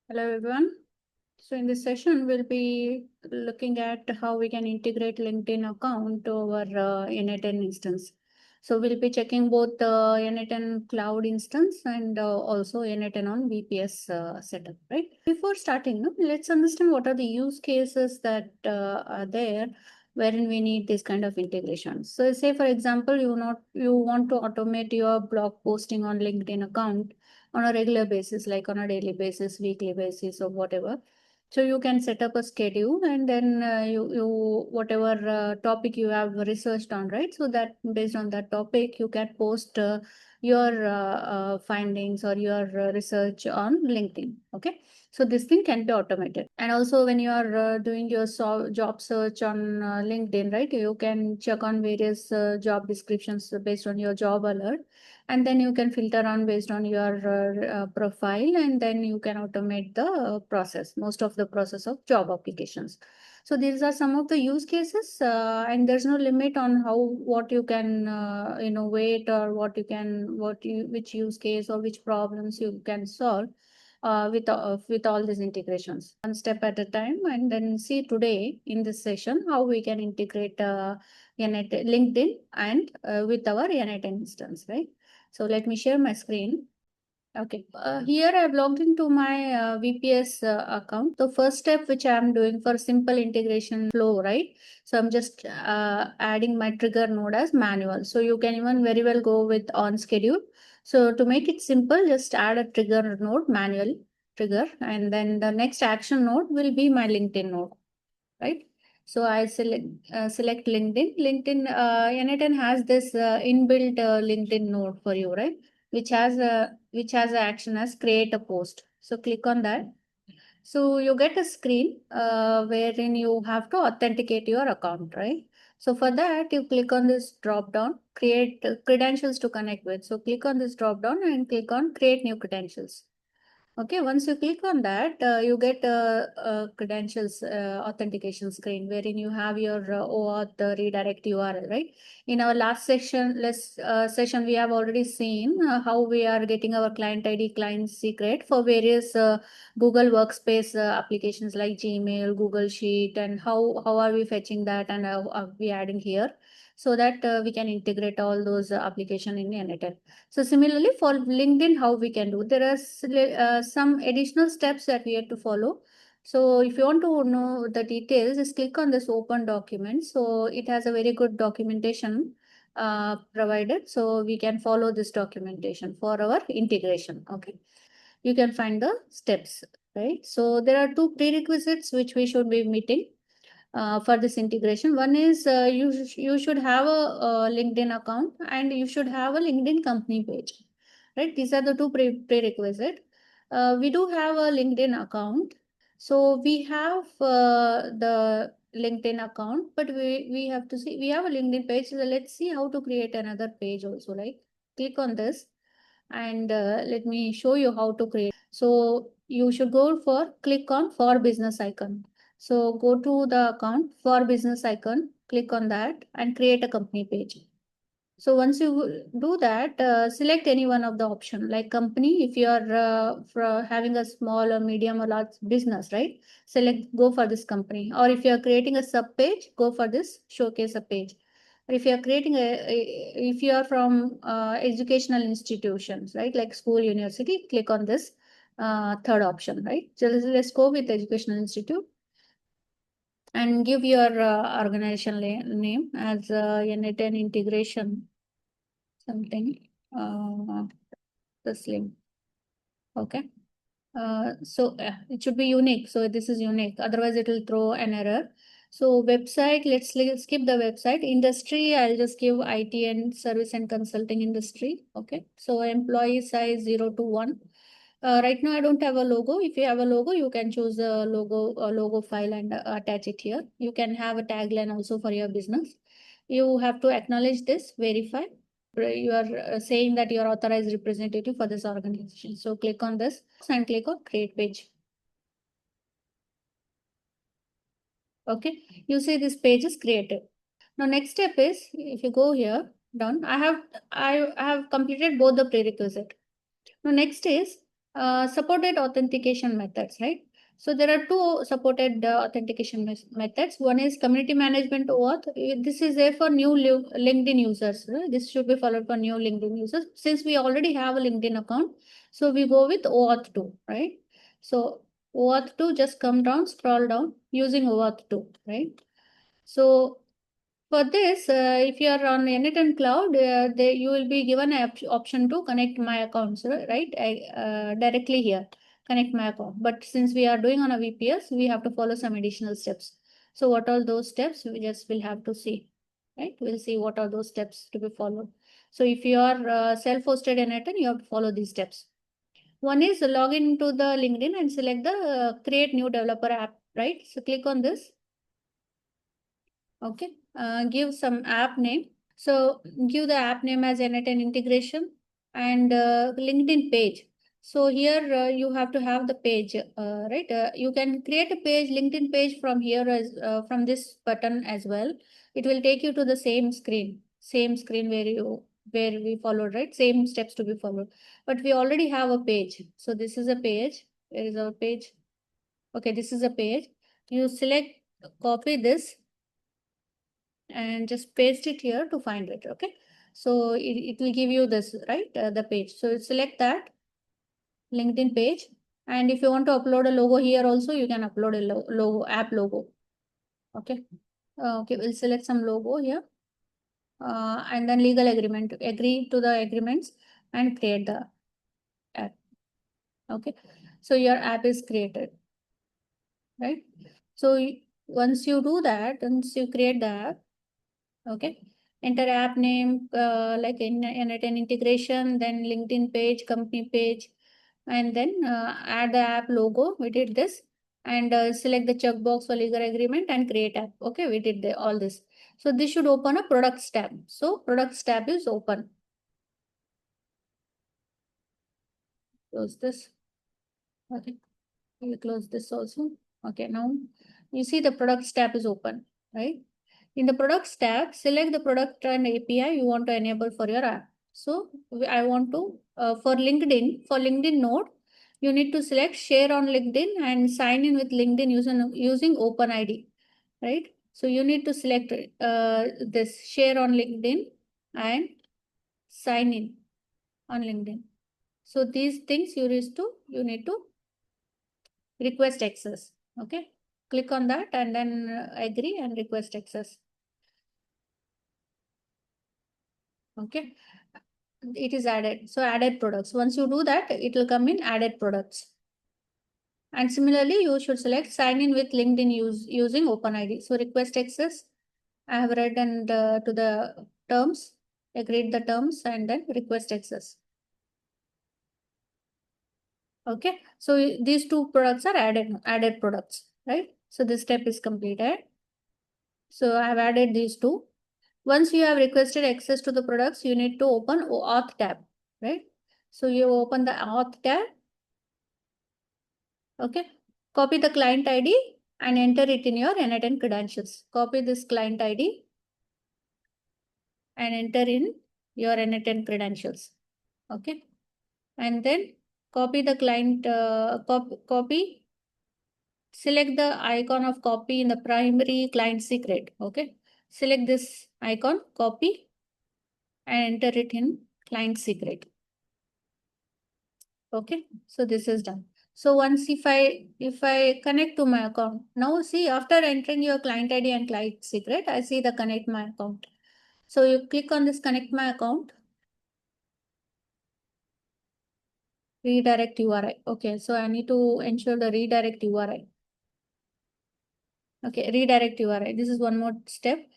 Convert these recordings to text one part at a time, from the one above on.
Hello everyone. So in this session, we'll be looking at how we can integrate LinkedIn account to our n8n instance. So we'll be checking both the n8n cloud instance and also n8n on VPS setup, right? Before starting, no, let's understand what are the use cases that are there wherein we need this kind of integration. So say for example, you want to automate your blog posting on LinkedIn account on a regular basis, like on a daily basis, weekly basis, or whatever. So you can set up a schedule, and then you whatever topic you have researched on, right? So that based on that topic, you can post your findings or your research on LinkedIn. Okay, so this thing can be automated. And also when you are doing your job search on LinkedIn, right, you can check on various job descriptions based on your job alert, and then you can filter on based on your profile, and then you can automate the process, most of the process of job applications. So these are some of the use cases, and there's no limit on how what you can innovate, or which use case or which problems you can solve with all these integrations, one step at a time. And then see today in this session how we can integrate LinkedIn and with our n8n instance, right? So let me share my screen. Okay, here I've logged into my VPS account. The first step which I'm doing for simple integration flow, right? So I'm just adding my trigger node as manual. So you can even very well go with on schedule. So to make it simple, just add a trigger node, manual trigger, and then the next action node will be my LinkedIn node, right? So I select LinkedIn. n8n has this inbuilt LinkedIn node for you, right? Which has a action as create a post. So click on that. So you get a screen wherein you have to authenticate your account, right? So for that, you click on this drop down, create credentials to connect with. So click on this drop down and click on create new credentials. Okay, once you click on that, you get a credentials authentication screen wherein you have your OAuth redirect URL, right? In our last session, we have already seen how we are getting our client ID, client secret for various Google Workspace applications like Gmail, Google Sheet, and how are we fetching that, and how are we adding here, so that we can integrate all those application in n8n. So similarly for LinkedIn, how we can do, there are some additional steps that we have to follow. So if you want to know the details, just click on this open document. So it has a very good documentation provided. So we can follow this documentation for our integration. Okay. You can find the steps, right? So there are two prerequisites which we should be meeting for this integration. One is you should have a LinkedIn account, and you should have a LinkedIn company page, right? These are the two prerequisite. We do have a LinkedIn account, so we have the LinkedIn account, but we have to see we have a LinkedIn page. So let's see how to create another page also. Like click on this, and let me show you how to create. So you should go for click on for business icon. So go to the account for business icon, click on that and create a company page. So once you do that, select any one of the option like company. If you are having a small or medium or large business, right? Go for this company. Or if you are creating a sub page, go for this showcase a page. Or if you are creating if you are from educational institutions, right? Like school, university, click on this third option, right? So let's go with educational institute and give your organization name as n8n integration something, the slim. Okay. So it should be unique. So this is unique. Otherwise, it will throw an error. So website, let's skip the website. Industry, I'll just give IT and service and consulting industry. Okay. So employee size 0 to 1. Right now, I don't have a logo. If you have a logo, you can choose a logo file and attach it here. You can have a tagline also for your business. You have to acknowledge this, verify. You are saying that you are authorized representative for this organization. So click on this and click on create page. Okay, you see this page is created. Now next step is, if you go here down, I have completed both the prerequisite. Now next is supported authentication methods, right? So there are two supported authentication methods. One is community management OAuth. This is there for new LinkedIn users. Right? This should be followed for new LinkedIn users. Since we already have a LinkedIn account, so we go with OAuth 2, right? So OAuth 2, just come down, scroll down using OAuth 2, right? So for this, if you are on n8n Cloud, you will be given an option to connect my accounts, right? Directly here, connect my account. But since we are doing on a VPS, we have to follow some additional steps. So what are those steps? We just will have to see, right? We'll see what are those steps to be followed. So if you are self-hosted n8n, you have to follow these steps. One is log into the LinkedIn and select the create new developer app, right? So click on this. Okay, give some app name. So give the app name as n8n integration and LinkedIn page. So here you have to have the page, right? You can create a page, LinkedIn page from here as from this button as well. It will take you to the same screen where we followed, right? Same steps to be followed. But we already have a page. So this is a page. Where is our page? Okay, this is a page. You select, copy this and just paste it here to find it. Okay, so it will give you this, right? The page. So select that LinkedIn page, and if you want to upload a logo here also, you can upload a logo, app logo. Okay, okay, we'll select some logo here, and then legal agreement, agree to the agreements and create the app. Okay, so your app is created, right? So once you do that, once you create the app, okay, enter app name, like n8n integration, then LinkedIn page, company page, and then add the app logo. We did this, and select the checkbox for legal agreement and create app. Okay, we did all this. So this should open a products tab. So products tab is open. Close this. Okay, we close this also. Okay, now you see the products tab is open, right? In the products tab, select the product and API you want to enable for your app. So I want to, for LinkedIn node, you need to select share on LinkedIn and sign in with LinkedIn using OpenID, right? So you need to select this share on LinkedIn and sign in on LinkedIn. So these things you need to request access. Okay, click on that and then agree and request access. Okay, it is added. So added products. Once you do that, it will come in added products. And similarly, you should select sign in with LinkedIn using OpenID. So request access. I have read and to the terms, agreed the terms, and then request access. Okay, so these two products are added products, right? So this step is completed. So I have added these two. Once you have requested access to the products, you need to open auth tab, right? So you open the auth tab. Okay, copy the client ID and enter it in your n8n credentials. Copy this client ID and enter in your n8n credentials. Okay, and then copy the client, copy, select the icon of copy in the primary client secret. Okay, select this icon, copy, and enter it in client secret. Okay, so this is done. So once if I connect to my account, now see after entering your client ID and client secret, I see the connect my account. So you click on this connect my account, redirect URI. Okay, so I need to ensure the redirect URI. Okay, redirect URI. This is one more step.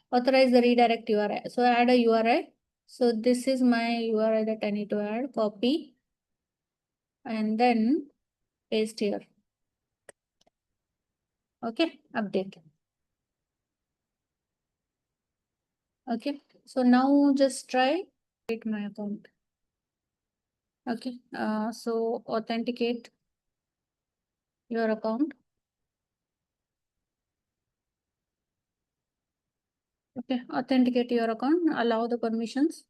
Authorize the redirect URI. So add a URI. So this is my URI that I need to add. Copy and then paste here. Okay, update. Okay, so now just try create my account. Okay, so authenticate your account. Okay, authenticate your account, allow the permissions,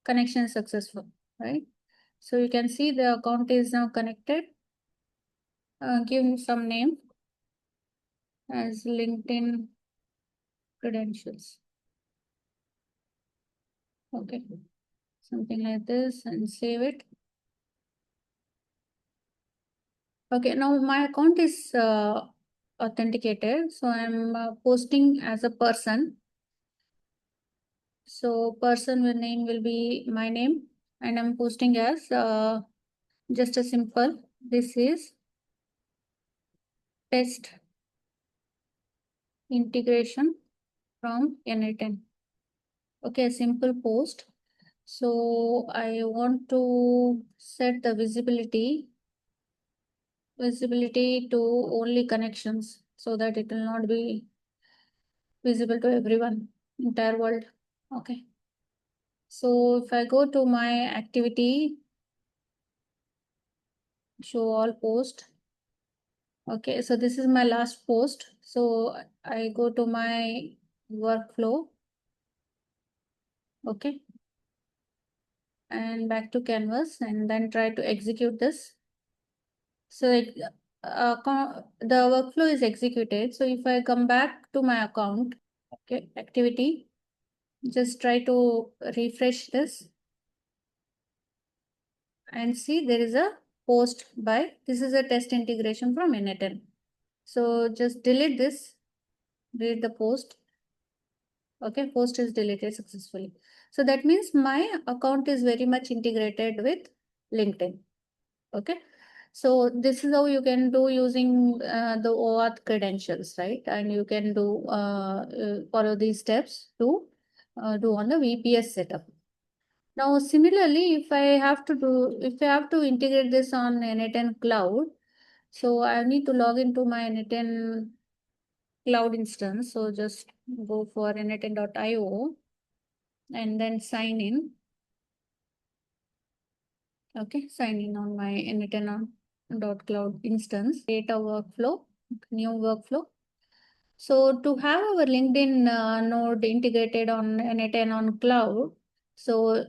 connection successful, right? So you can see the account is now connected. Give some name as LinkedIn credentials. Okay, something like this, and save it. Okay, now my account is authenticated, so I'm posting as a person. So person with name will be my name, and I'm posting as just a simple, this is test integration from n8n. Okay, simple post. So I want to set the visibility to only connections, so that it will not be visible to everyone, entire world. Okay. So if I go to my activity, show all post. Okay, so this is my last post. So I go to my workflow. Okay. And back to canvas, and then try to execute this. So the workflow is executed. So if I come back to my account, okay, activity, just try to refresh this and see there is a post by, this is a test integration from n8n. So just delete this, delete the post. Okay, post is deleted successfully. So that means my account is very much integrated with LinkedIn. Okay. So this is how you can do using the OAuth credentials, right? And you can do follow these steps to do on the VPS setup. Now, similarly, if I have to integrate this on n8n cloud, so I need to log into my n8n cloud instance. So just go for n8n.io and then sign in. Okay, sign in on my n8n.cloud instance, create a workflow, new workflow. So to have our LinkedIn node integrated on n8n on cloud, so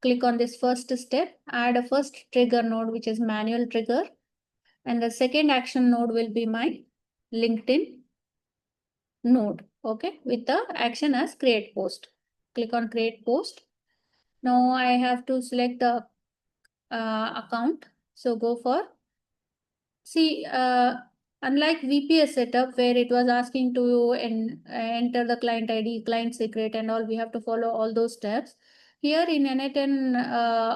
click on this first step, add a first trigger node, which is manual trigger. And the second action node will be my LinkedIn node, okay, with the action as create post. Click on create post. Now I have to select the account. So go for, see, unlike VPS setup where it was asking to enter the client ID, client secret and all, we have to follow all those steps. Here in n8n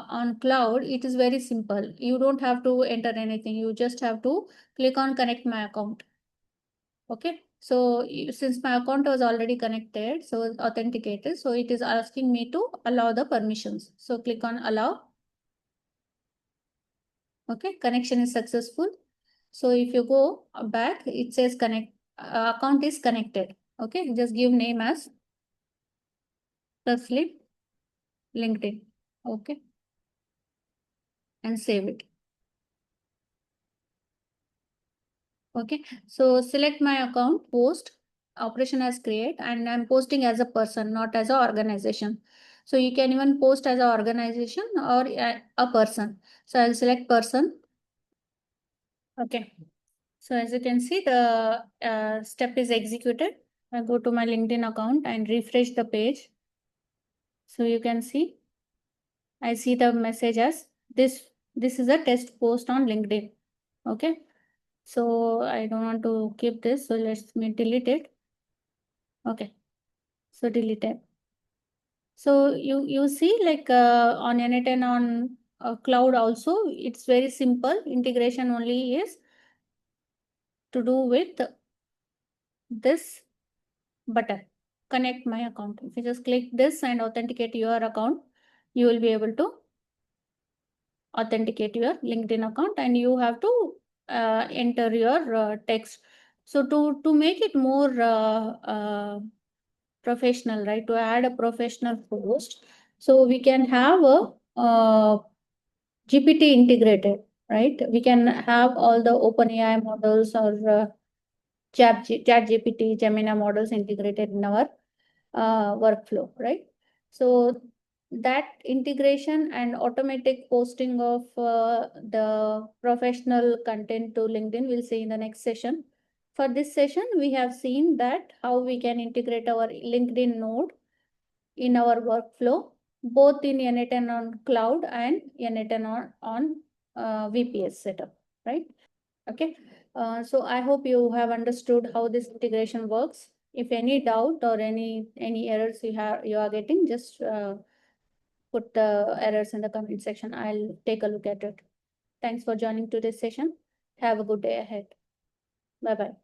on cloud, it is very simple. You don't have to enter anything. You just have to click on connect my account. Okay. So since my account was already connected, so authenticated, so it is asking me to allow the permissions. So click on allow. Okay, connection is successful. So if you go back, it says connect, account is connected. Okay, just give name as Slip LinkedIn. Okay, and save it. Okay, so select my account, post, operation as create, and I'm posting as a person, not as an organization. So you can even post as an organization or a person. So I'll select person. Okay. So as you can see, the step is executed. I go to my LinkedIn account and refresh the page. So you can see, I see the message as this. This is a test post on LinkedIn. Okay. So I don't want to keep this. So let's me delete it. Okay. So delete it. So you see, like on n8n on cloud also, it's very simple. Integration only is to do with this button, connect my account. If you just click this and authenticate your account, you will be able to authenticate your LinkedIn account, and you have to enter your text. So to make it more professional, right, to add a professional post, so we can have a GPT integrated, right? We can have all the OpenAI models or ChatGPT, Gemini models integrated in our workflow, right? So that integration and automatic posting of the professional content to LinkedIn we'll see in the next session. For this session, we have seen that how we can integrate our LinkedIn node in our workflow, both in n8n on cloud and n8n on VPS setup, right? Okay. So I hope you have understood how this integration works. If any doubt or any errors you are getting, just put the errors in the comment section. I'll take a look at it. Thanks for joining today's session. Have a good day ahead. Bye bye.